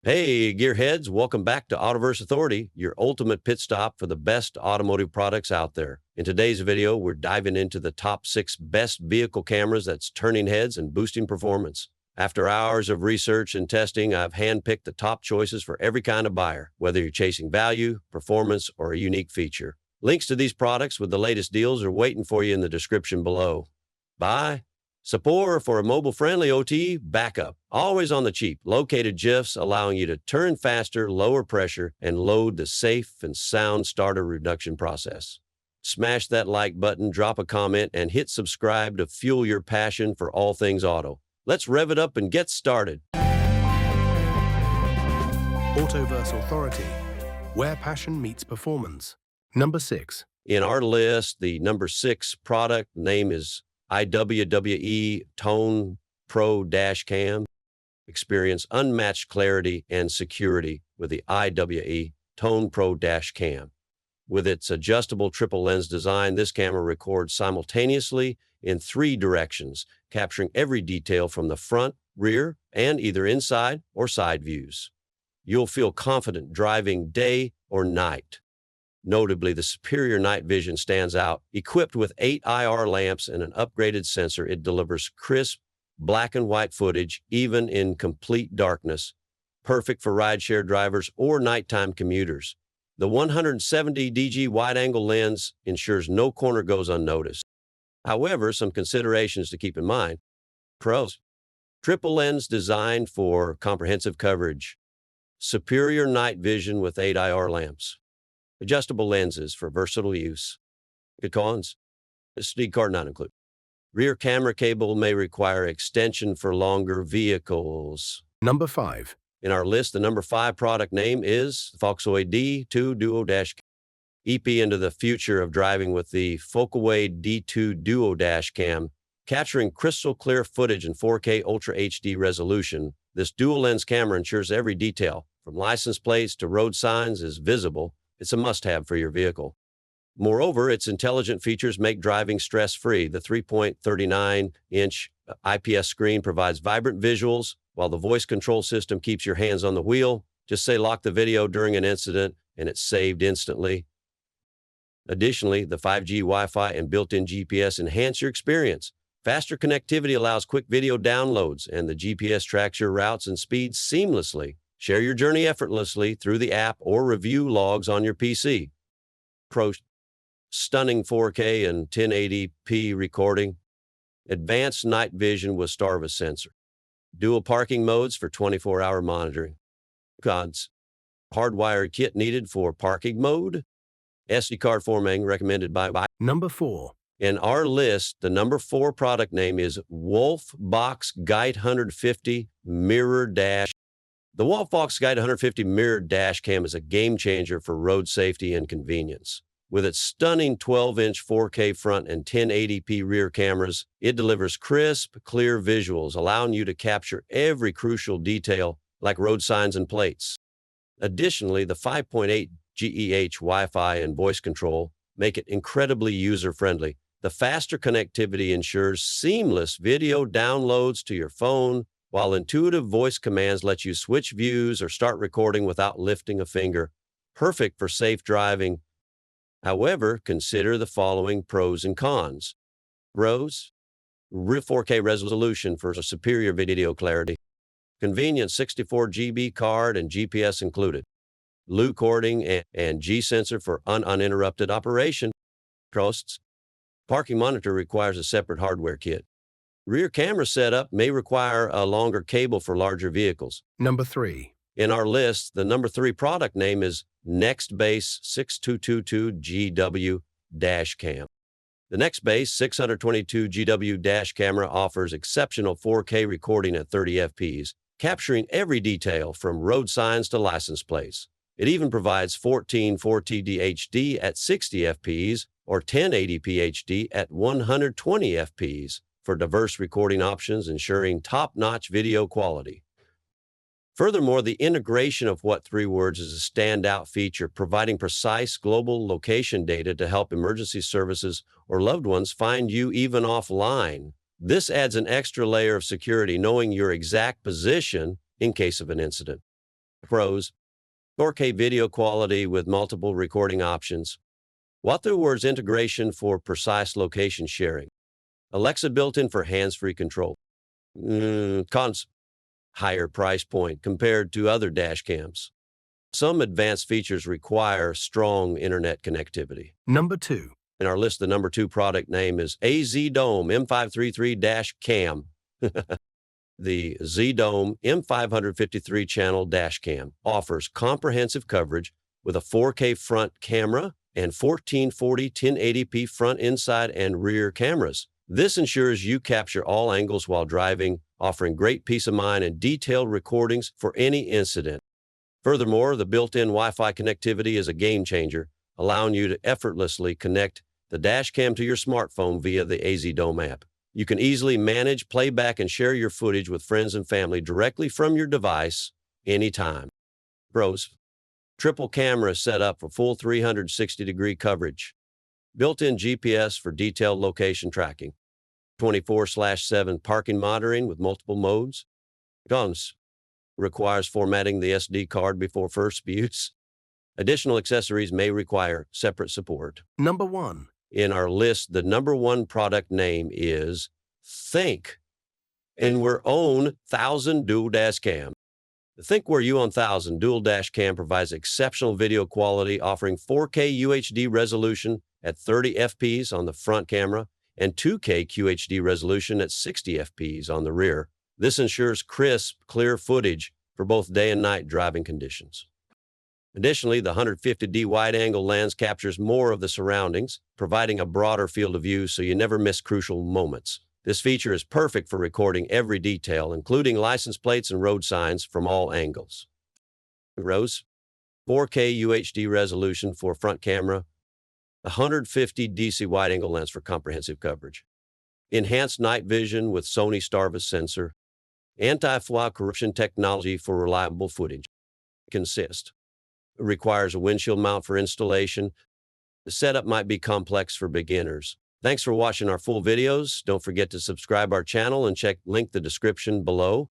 Hey, gearheads, welcome back to Autoverse Authority, your ultimate pit stop for the best automotive products out there. In today's video, we're diving into the top 6 best vehicle cameras that's turning heads and boosting performance. After hours of research and testing, I've handpicked the top choices for every kind of buyer, whether you're chasing value, performance, or a unique feature. Links to these products with the latest deals are waiting for you in the description below. Bye. Support for a mobile-friendly OT backup, always on the cheap. Located GIFs allowing you to turn faster, lower pressure, and load the safe and sound starter reduction process. Smash that like button, drop a comment, and hit subscribe to fuel your passion for all things auto. Let's rev it up and get started. Autoverse Authority, where passion meets performance. Number 6. In our list, the number 6 product name is IWWE Tone Pro Dash Cam. Experience unmatched clarity and security with the IWE Tone Pro Dash Cam. With its adjustable triple lens design, this camera records simultaneously in 3 directions, capturing every detail from the front, rear, and either inside or side views. You'll feel confident driving day or night. Notably, the superior night vision stands out. Equipped with 8 IR lamps and an upgraded sensor, it delivers crisp, black and white footage, even in complete darkness. Perfect for rideshare drivers or nighttime commuters. The 170 DG wide-angle lens ensures no corner goes unnoticed. However, some considerations to keep in mind. Pros: triple lens designed for comprehensive coverage. Superior night vision with 8 IR lamps. Adjustable lenses for versatile use. Cons: SD card not included. Rear camera cable may require extension for longer vehicles. Number 5. In our list, the number 5 product name is Foxway D2 Duo Dash Cam. EP into the future of driving with the Foxway D2 Duo Dash Cam. Capturing crystal clear footage in 4K Ultra HD resolution, this dual lens camera ensures every detail, from license plates to road signs, is visible. It's a must-have for your vehicle. Moreover, its intelligent features make driving stress-free. The 3.39-inch IPS screen provides vibrant visuals, while the voice control system keeps your hands on the wheel. Just say lock the video during an incident, and it's saved instantly. Additionally, the 5G Wi-Fi and built-in GPS enhance your experience. Faster connectivity allows quick video downloads, and the GPS tracks your routes and speeds seamlessly. Share your journey effortlessly through the app or review logs on your PC. Pros: stunning 4K and 1080p recording. Advanced night vision with Starvis sensor. Dual parking modes for 24-hour monitoring. Cons: hardwired kit needed for parking mode. SD card formatting recommended by. Number 4. In our list, the number 4 product name is Wolfbox Guide 150 Mirror Dash. The Wolfbox Guide 150 Mirror Dash Cam is a game changer for road safety and convenience. With its stunning 12-inch 4K front and 1080p rear cameras, it delivers crisp, clear visuals, allowing you to capture every crucial detail, like road signs and plates. Additionally, the 5.8 GHz Wi-Fi and voice control make it incredibly user-friendly. The faster connectivity ensures seamless video downloads to your phone, while intuitive voice commands let you switch views or start recording without lifting a finger. Perfect for safe driving. However, consider the following pros and cons. Pros: 4K resolution for a superior video clarity. Convenient 64 GB card and GPS included. Loop cording and G-sensor for uninterrupted operation. Costs: parking monitor requires a separate hardware kit. Rear camera setup may require a longer cable for larger vehicles. Number 3. In our list, the number 3 product name is Nextbase 6222 GW Dash Cam. The Nextbase 622 GW Dash camera offers exceptional 4K recording at 30 fps, capturing every detail from road signs to license plates. It even provides 1440 HD at 60 fps or 1080p HD at 120 fps for diverse recording options, ensuring top-notch video quality. Furthermore, the integration of what 3 words is a standout feature, providing precise global location data to help emergency services or loved ones find you even offline. This adds an extra layer of security, knowing your exact position in case of an incident. Pros: 4K video quality with multiple recording options. THINKWARE's integration for precise location sharing. Alexa built-in for hands-free control. Cons: higher price point compared to other dash cams. Some advanced features require strong internet connectivity. Number 2. In our list, the number 2 product name is AZDOME M533-CAM. The ZDOME M553 channel dash cam offers comprehensive coverage with a 4K front camera and 1440 1080p front, inside, and rear cameras. This ensures you capture all angles while driving, offering great peace of mind and detailed recordings for any incident. Furthermore, the built-in Wi-Fi connectivity is a game changer, allowing you to effortlessly connect the dash cam to your smartphone via the AZDOME app. You can easily manage, playback, and share your footage with friends and family directly from your device anytime. Pros: triple camera setup for full 360-degree coverage. Built-in GPS for detailed location tracking. 24/7 parking monitoring with multiple modes. Cons: requires formatting the SD card before first use. Additional accessories may require separate support. Number 1. In our list, the number 1 product name is THINKWARE own 1000 dual dash cam. The THINKWARE U1000 dual dash cam provides exceptional video quality, offering 4K UHD resolution at 30 fps on the front camera and 2K QHD resolution at 60 fps on the rear. This ensures crisp, clear footage for both day and night driving conditions. Additionally, the 150D wide-angle lens captures more of the surroundings, providing a broader field of view so you never miss crucial moments. This feature is perfect for recording every detail, including license plates and road signs, from all angles. Pros: 4K UHD resolution for front camera, 150 DC wide-angle lens for comprehensive coverage, enhanced night vision with Sony Starvis sensor, anti-flaw corruption technology for reliable footage. Consist: requires a windshield mount for installation. The setup might be complex for beginners. Thanks for watching our full videos. Don't forget to subscribe our channel and check link the description below.